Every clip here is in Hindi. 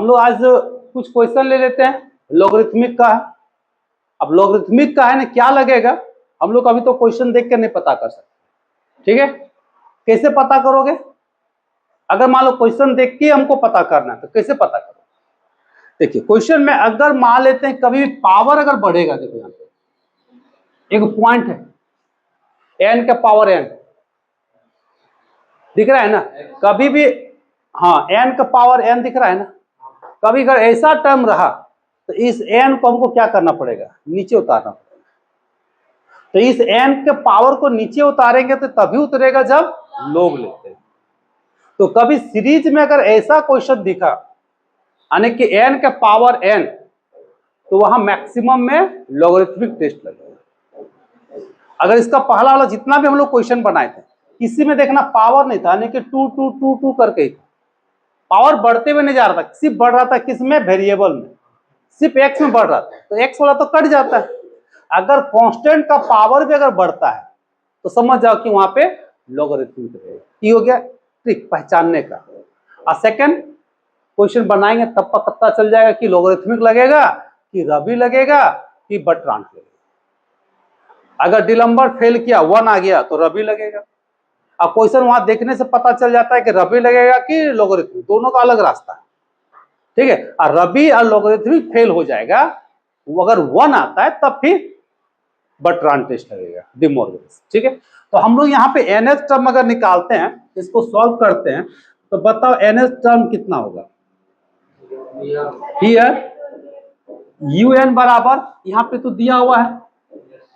लोग आज कुछ क्वेश्चन ले लेते हैं लॉगरिथमिक का है। अब लॉगरिथमिक का है ना, क्या लगेगा हम लोग अभी तो क्वेश्चन देख के नहीं पता कर सकते, ठीक है। कैसे पता करोगे? अगर मान लो क्वेश्चन देख के हमको पता करना है तो कैसे पता करोगे? देखिए क्वेश्चन में अगर मान लेते हैं कभी पावर अगर बढ़ेगा, देखो यहाँ पे एक पॉइंट है n का पावर n दिख रहा है ना, कभी भी हाँ n का पावर n दिख रहा है ना, कभी अगर ऐसा टर्म रहा तो इस n को हमको क्या करना पड़ेगा? नीचे उतारना पड़ेगा। तो इस n के पावर को नीचे उतारेंगे तो तभी उतरेगा जब लॉग लेते हैं। तो कभी सीरीज में अगर ऐसा क्वेश्चन दिखा यानी कि n का पावर n, तो वहां मैक्सिमम में लॉगरिथमिक टेस्ट लगेगा। अगर इसका पहला वाला जितना भी हम लोग क्वेश्चन बनाए थे किसी में देखना पावर नहीं था, यानी कि 2 2 2 2 करके ही पावर बढ़ते हुए नहीं जा रहा था, सिर्फ बढ़ रहा था किसमें? वेरिएबल में, सिर्फ x में बढ़ रहा था। तो x वाला तो कट जाता है। अगर कांस्टेंट का पावर भी अगर बढ़ता है तो समझ जाओ कि वहां पे लॉगरिथमिक रहेगा। ये हो गया ट्रिक पहचानने का। और सेकंड क्वेश्चन बनाएंगे तब पता चल जाएगा कि लॉगरिथमिक लगेगा कि रबी लगेगा कि बर्ट्रांड लगेगा। अगर डिलम्बर फेल किया 1 आ गया तो रबी लगेगा। अब क्वेश्चन वहां देखने से पता चल जाता है कि रबी लगेगा कि लॉगरिथमिक, दोनों का अलग रास्ता है, ठीक है। और रबी और लॉगरिथमिक फेल हो जाएगा, वो अगर 1 आता है तब फिर बर्ट्रांड टेस्ट लगेगा, डी मॉर्गन, ठीक है। तो हम लोग यहाँ पे एनएस टर्म अगर निकालते हैं, इसको सॉल्व करते हैं, तो बताओ एनएस टर्म कितना होगा? हियर un बराबर यहाँ पे तो दिया हुआ है,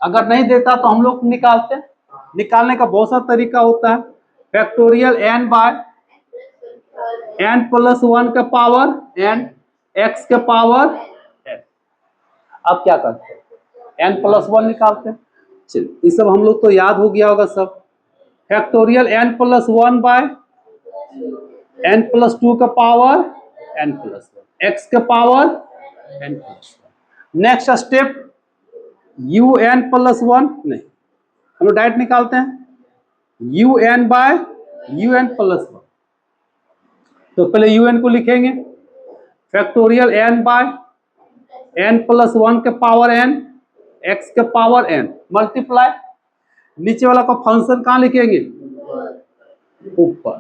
अगर नहीं देता तो हम लोग निकालते हैं। निकालने का बहुत सा तरीका होता है। Factorial n by n plus 1 का पावर n x के पावर n। अब क्या करते हैं? n प्लस 1 निकालते हैं। चलिए ये सब हम लोग तो याद हो गया होगा सब। Factorial n plus 1 by n plus 2 का पावर n प्लस 1 x के power n plus 1। Next step un plus 1 नहीं, हम लोग डायरेक्ट निकालते हैं un बाय un प्लस 1। तो पहले un को लिखेंगे factorial n by n plus 1 के पावर n x के पावर n मल्टीप्लाई, नीचे वाला का फंक्शन कहाँ लिखेंगे? ऊपर।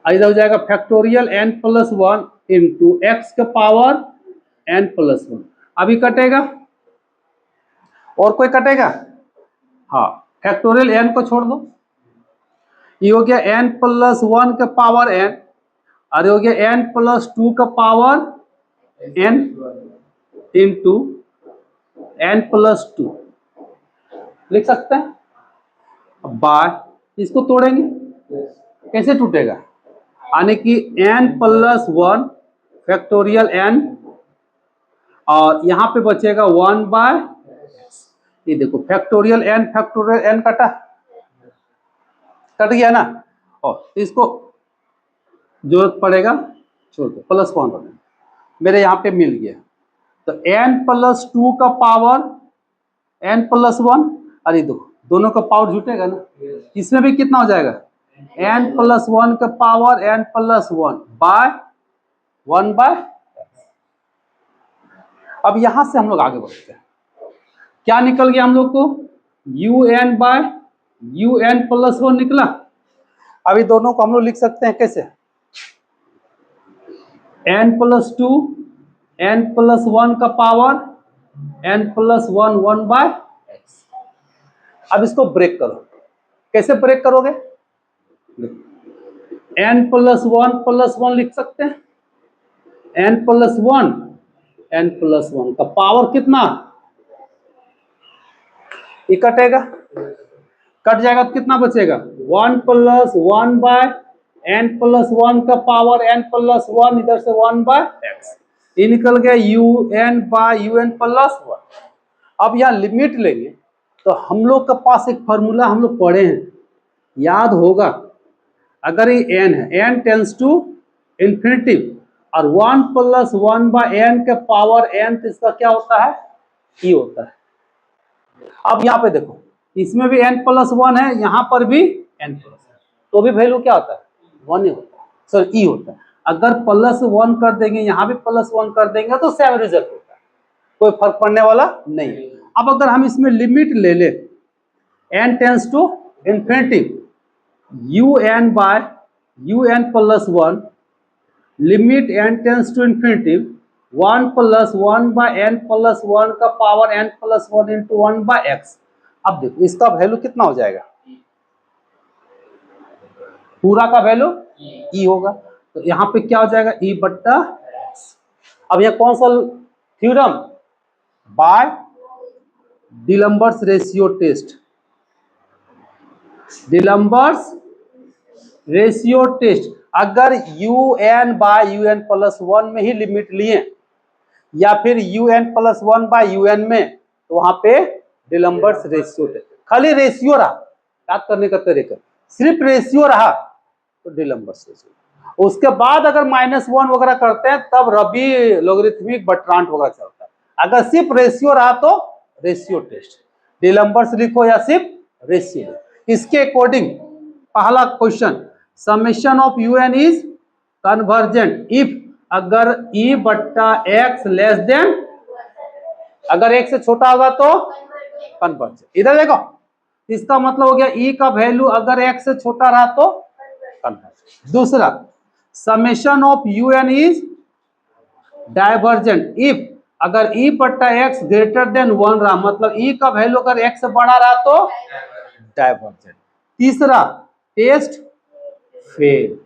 इधर हो जाएगा factorial n plus 1 into x के पावर n प्लस 1। अभी कटेगा और कोई कटेगा? हाँ, फैक्टोरियल n को छोड़ दो, ये हो गया n प्लस 1 का पावर n और ये हो गया n प्लस 2 का power n into n plus 2 लिख सकते हैं। अब बाय इसको तोड़ेंगे, कैसे टूटेगा? यानी कि n प्लस 1 फैक्टोरियल n और यहां पे बचेगा 1 बाय, ये देखो फैक्टोरियल n कटा, कट गया ना। और इसको जरूरत पड़ेगा छोड़ दो, प्लस 1 मेरे यहाँ पे मिल गया। तो n प्लस 2 का पावर n प्लस 1 और ये देखो दोनों का पावर जुटेगा ना, इसमें भी कितना हो जाएगा? n प्लस 1 का power n plus 1 by 1 by. अब यहां से हम लोग आगे बढ़ते हैं। क्या निकल गया हम लोग को? un बाय un प्लस 1 निकला। अभी दोनों को हम लोग लिख सकते हैं कैसे? n प्लस 2 n प्लस 1 का power n plus 1 1 by x। अब इसको ब्रेक करो, कैसे ब्रेक करोगे? n प्लस 1 लिख सकते हैं, n प्लस 1 का पावर कितना? ये कटेगा, कट जाएगा तो कितना बचेगा? 1 प्लस 1 बाय n प्लस 1 का पावर n प्लस 1, इधर से 1 बाय x। ये निकल गया un बाय un प्लस 1। अब यहाँ लिमिट लेंगे तो हम लोग के पास एक फॉर्मूला हम लोग पढ़े हैं, याद होगा। अगर ये n है, n टेंस टू इंफिनिटी और 1 प्लस 1 बाय n के पावर n, तो इसका क्या होता है? e होता है। अब यहाँ पे देखो इसमें भी n प्लस 1 है, यहाँ पर भी n प्लस 1, तो भी वैल्यू क्या होता है? 1 ही होता है, सर e होता है। अगर +1 कर देंगे, यहाँ भी +1 कर देंगे तो सेम रिजल्ट होता है, कोई फर्क पड़ने वाला नहीं। अब अगर हम इसमें लिमिट ले लें n tends to infinity, un by un + 1 limit n tends to infinity 1 + 1 by n + 1 का power n + 1 into 1 by x। अब देखो इसका वैल्यू कितना हो जाएगा, पूरा का वैल्यू e होगा, तो यहाँ पे क्या हो जाएगा e बट्टा x। अब यह कौन सा theorem, by D'Alembert's ratio test, D'Alembert's ratio test. अगर un बाय un + 1 में ही लिमिट लिए या फिर un + 1 बाय un में, तो वहां पे डिलम्बर्स रेशियो टेस्ट, खाली रेशियो रहा, याद करने का तरीका सिर्फ रेशियो रहा तो डिलम्बर्स रेशियो। उसके बाद अगर -1 वगैरह करते हैं तब रबी लॉगरिथमिक बर्ट्रांड वगैरह चलता है। अगर सिर्फ रेशियो रहा तो रेशियो टेस्ट, डिलम्बर्स लिखो या सिर्फ रेशियो। इसके अकॉर्डिंग पहला question, summation of un is convergent if, अगर e बट्टा x लेस देन, अगर x से छोटा होगा तो कन्वर्जेंट। इधर देखो, इसका मतलब हो गया e का वैल्यू अगर x से छोटा रहा तो कन्वर्जेंट। दूसरा, summation of un is divergent if, अगर e बट्टा x ग्रेटर देन 1 रहा, मतलब e का वैल्यू अगर x से बड़ा रहा तो डाइवर्जेंट। तीसरा, टेस्ट फेल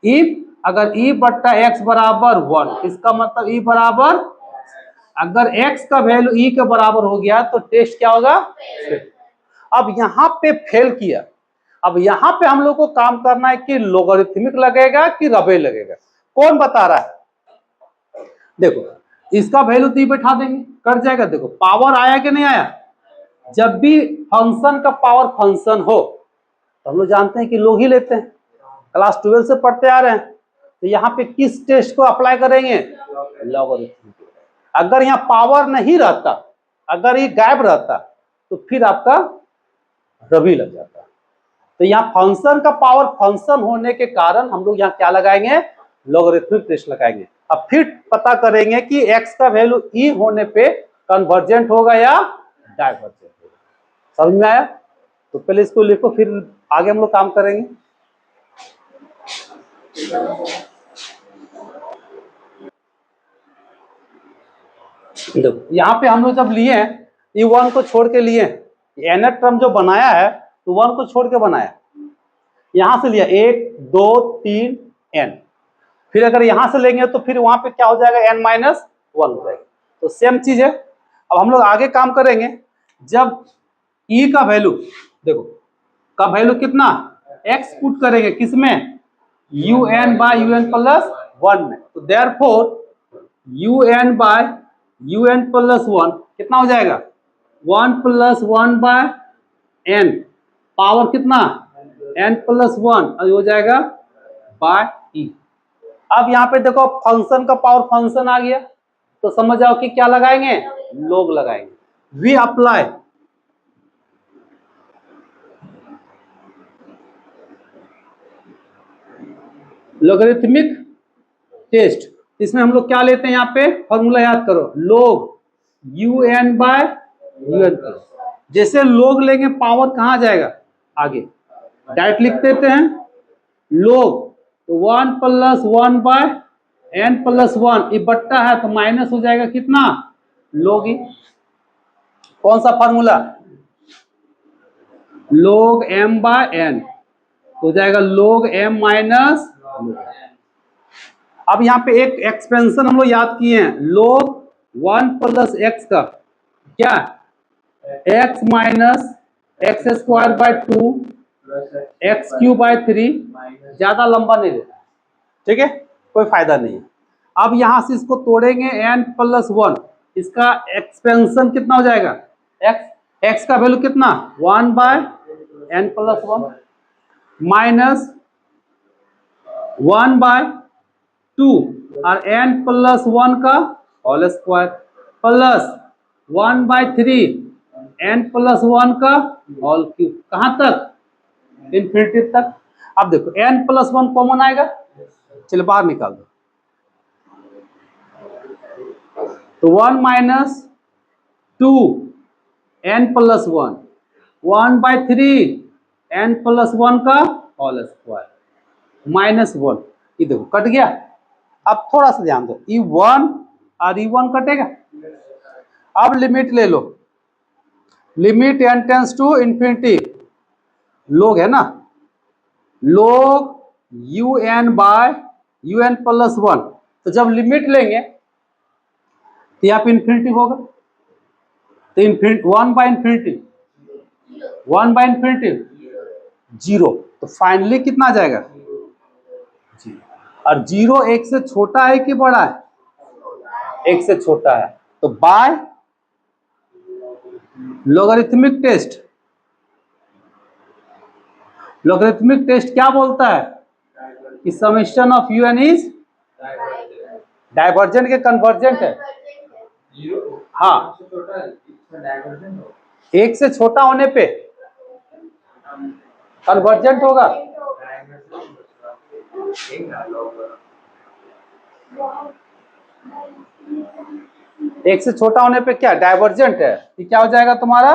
इफ, अगर e बट्टा x बराबर 1, इसका मतलब e बराबर, अगर x का वैल्यू e के बराबर हो गया तो टेस्ट क्या होगा, अब यहाँ पे फेल किया। अब यहाँ पे हम लोग को काम करना है कि लोगरिथमिक लगेगा कि रबे लगेगा, कौन बता रहा है। देखो इसका वैल्यू तो बैठा देंगे, कर जाएगा। देखो पावर आया कि नहीं आया, जब भी फंक्शन का पावर फंक्शन हो तो हम लोग जानते हैं कि लोग ही लेते हैं, क्लास 12 से पढ़ते आ रहे हैं। तो यहाँ पे किस टेस्ट को अप्लाई करेंगे, लॉगरिथमिक। अगर यहाँ पावर नहीं रहता, अगर ये गायब रहता तो फिर आपका रबी लग जाता। तो यहाँ फंक्शन का पावर फंक्शन होने के कारण हम लोग यहाँ क्या लगाएंगे, लॉगरिथमिक टेस्ट लगाएंगे। अब फिर पता करेंगे कि x का वैल्यू e होने पे कन्वर्जेंट होगा या डाइवर्जेंट होगा। समझ में आया? तो पहले इसको लिखो, फिर आगे हम लोग काम करेंगे। देखो यहाँ पे हम लोग जब लिए ये 1 को छोड़ के लिए, nth टर्म जो बनाया है तो 1 को छोड़ के बनाया, यहां से लिया 1 2 3 n, फिर अगर यहां से लेंगे तो फिर वहां पे क्या हो जाएगा, n -1 हो जाएगा। तो सेम चीज है। अब हम लोग आगे काम करेंगे, जब e का वैल्यू, देखो का वैल्यू कितना, x पुट करेंगे किसमें, un बाय un + 1 में, तो देयरफॉर un बाय un + 1 कितना हो जाएगा, 1 + 1 बाय n, पावर कितना n + 1, और हो जाएगा बाय e। अब यहाँ पे देखो फंक्शन का पावर फंक्शन आ गया, तो समझ जाओ कि क्या लगाएंगे, लोग लगाएंगे। We apply logarithmic test. इसमें हम लोग क्या लेते हैं, यहाँ पे फॉर्मूला याद करो, log un बाय un। जैसे लोग लेंगे पावर कहाँ जाएगा, आगे डायरेक्ट लिख देते हैं log, तो 1 + 1 बाय n + 1, ये बट्टा है तो माइनस हो जाएगा कितना, log e। कौन सा formula, log m by n, हो जाएगा log m माइनस। अब यहाँ पे एक एक्सपेंशन हम लोग याद किए हैं, log 1 + x का क्या, x minus x² bye 2 x³ bye 3, ज्यादा लंबा नहीं लेना, ठीक है, कोई फायदा नहीं है। अब यहां से इसको तोड़ेंगे n + 1, इसका एक्सपेंशन कितना हो जाएगा, x का वैल्यू कितना, 1 बाय n + 1 माइनस 1 बाय 2 और n + 1 का whole square plus 1 by 3 n + 1 का होल क्यूब, कहां तक, इन्फिनिटी तक। अब देखो n + 1 कॉमन आएगा, चलो बाहर निकाल दो। तो 1 minus 2 n plus 1, 1/3 n plus 1 का होल स्क्वायर माइनस 1। ये देखो कट गया। अब थोड़ा सा ध्यान दो, E1 और E1 कटेगा। अब लिमिट ले लो, limit n tends to infinity, log है ना, लोग un बाय un प्लस 1। तो जब लिमिट लेंगे तो यहाँ पे इंफिनिटी होगा, तो इंफिनिटी 1 बाय इंफिनिटी 0। तो फाइनली कितना आ जाएगा? 0। और 0 1 से छोटा है कि बड़ा है? 1 से छोटा है। तो by logarithmic test, logarithmic test क्या बोलता है कि summation of un is divergent के कन्वर्जेंट है। हाँ, 1 से छोटा होने पे कन्वर्जेंट होगा। एक से छोटा होने पे क्या डाइवर्जेंट है, ये क्या हो जाएगा तुम्हारा?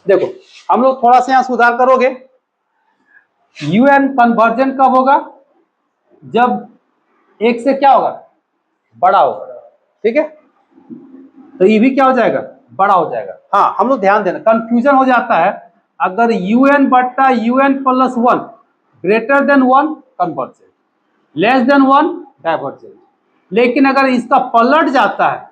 देखो हम लोग थोड़ा सा यहाँ सुधार करोगे। un कन्वर्जेंट कब होगा? जब 1 से क्या होगा? बड़ा होगा। ठीक है, तो ये भी क्या हो जाएगा? बड़ा हो जाएगा। हाँ, हम लोग ध्यान देना, कंफ्यूजन हो जाता है अगर un बट्टा un plus 1 greater than 1 convergent, less than 1 divergent. लेकिन अगर इसका पलट जाता है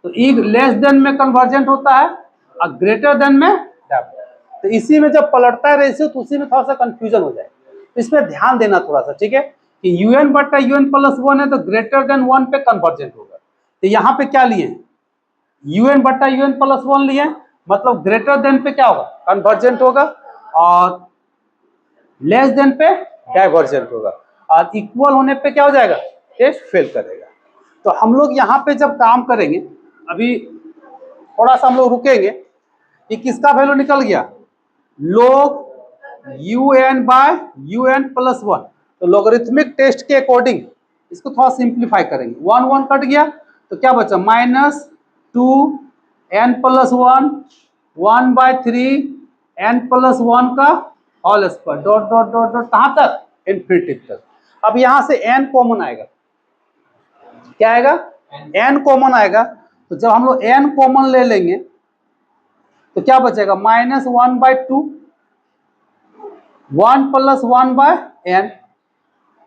तो ई लेस देन में कन्वर्जेंट होता है और ग्रेटर देन में डाइवर्जेंट। तो इसी में जब पलटता है रेशियो तो उसी में थोड़ा सा कंफ्यूजन हो जाएगा। इसमें ध्यान देना थोड़ा सा, ठीक है, कि un बट्टा un प्लस 1 है तो ग्रेटर देन 1 पे कन्वर्जेंट होगा। तो यहाँ पे क्या लिए? un बट्टा un प्लस 1 लिए, मतलब ग्रेटर देन पे क्या होगा? कन्वर्जेंट होगा, और लेस देन पे डाइवर्जेंट होगा, और इक्वल होने पे क्या हो जाएगा? टेस्ट फेल करेगा। तो हम लोग यहाँ पे जब काम करेंगे, अभी थोड़ा सा हम लोग रुकेंगे कि किसका वैल्यू निकल गया? log un by un plus 1। तो लोगरिथमिक टेस्ट के अकॉर्डिंग इसको थोड़ा सिंप्लीफाई करेंगे। 1 1 कट गया तो क्या बचा? Minus 2 n plus 1 1/3 n plus 1 का whole square dot dot dot dot कहां तक? इनफिनिटी तक। अब यहां से n कॉमन आएगा, क्या आएगा? n कॉमन आएगा। तो जब हम लोग n कॉमन ले लेंगे तो क्या बचेगा? Minus 1/2 1 plus 1/n।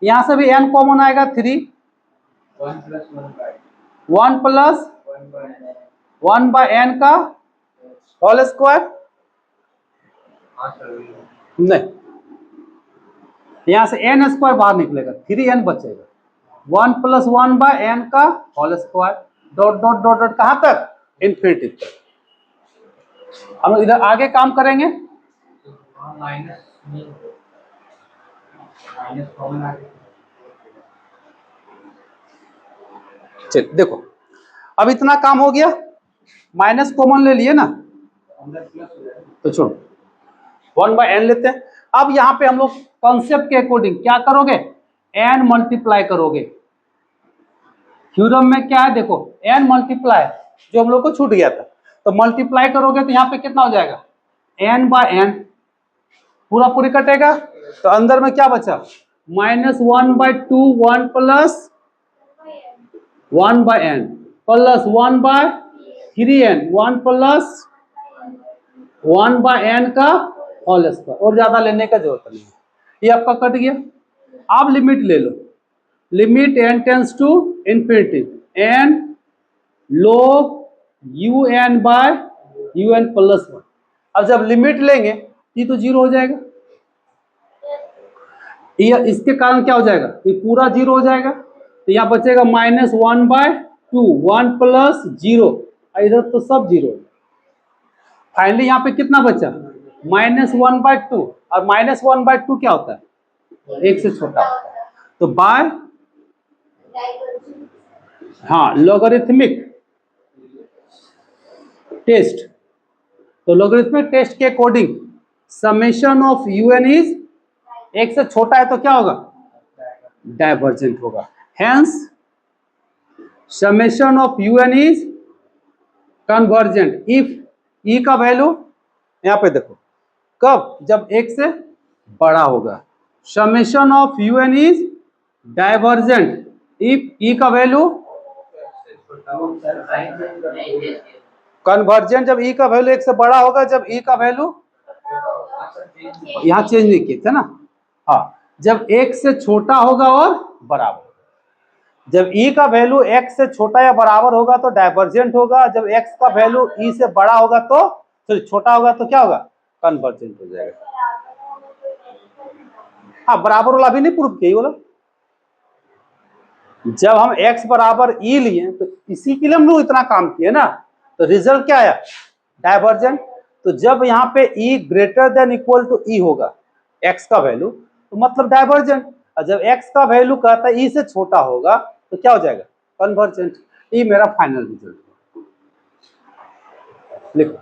यहां से भी n कॉमन आएगा 3 1 प्लस 1/n का होल स्क्वायर। नहीं, यहां से n स्क्वायर बाहर निकलेगा, 3n बचेगा। 1 प्लस 1/n का whole square dot dot dot dot कहां तक? इनफिनिटी तक। हम लोग इधर आगे काम करेंगे। चल देखो, अब इतना काम हो गया, माइनस कॉमन ले लिए ना, तो छोड़ो 1/n लेते हैं। अब यहाँ पे हम लोग कॉन्सेप्ट के अकॉर्डिंग क्या करोगे? n मल्टीप्लाई करोगे। थ्योरम में क्या है देखो, n मल्टीप्लाई, जो हम लोग को छूट गया था, तो मल्टीप्लाई करोगे तो यहाँ पे कितना हो जाएगा? n/n पूरा पूरी कटेगा। तो अंदर में क्या बचा? Minus 1/2 1 plus 1/n plus 1/3n 1 plus 1/n का होल स्क्वायर, और ज्यादा लेने का जरूरत नहीं है। ये आपका कट गया। अब लिमिट ले लो, limit n tends to infinity n log un by un plus 1। अब जब लिमिट लेंगे ये तो 0 हो जाएगा, ये इसके कारण क्या हो जाएगा? ये पूरा 0 हो जाएगा। तो यहाँ बचेगा माइनस 1/2 1 प्लस 0, इधर तो सब 0। फाइनली यहाँ पे कितना बचा? माइनस 1/2, और माइनस 1/2 क्या होता है? 1 से छोटा होता है। तो बाय हाँ लोगरिथमिक टेस्ट तो लॉगरिथमिक टेस्ट के according summation of un is, एक से छोटा है तो क्या होगा, डाइवर्जेंट होगा। Hence summation of un is convergent if e का वैल्यू, यहां पे देखो कब, जब एक से बड़ा होगा। Summation of un is divergent if e का वैल्यू कन्वर्जेंट, जब e का वैल्यू एक से बड़ा होगा, जब e का वैल्यू, यहां चेंज नहीं किए थे ना, हाँ, जब एक से छोटा होगा और बराबर, जब e का वैल्यू x से छोटा या बराबर होगा तो डाइवर्जेंट होगा, जब x का वैल्यू e से बड़ा होगा तो छोटा होगा तो क्या होगा, कन्वर्जेंट हो जाएगा। हाँ, बराबर वाला भी नहीं प्रूफ किया बोला, जब हम x बराबर e लिए तो इसी के लिए हम लोग इतना काम किए ना, तो रिजल्ट क्या आया, डाइवर्जेंट। तो जब यहाँ पे e greater than equal to e होगा x का वैल्यू, तो मतलब डाइवर्जेंट, और जब x का वैल्यू कहता है e से छोटा होगा तो क्या हो जाएगा, कन्वर्जेंट। ये मेरा फाइनल रिजल्ट। लिखो।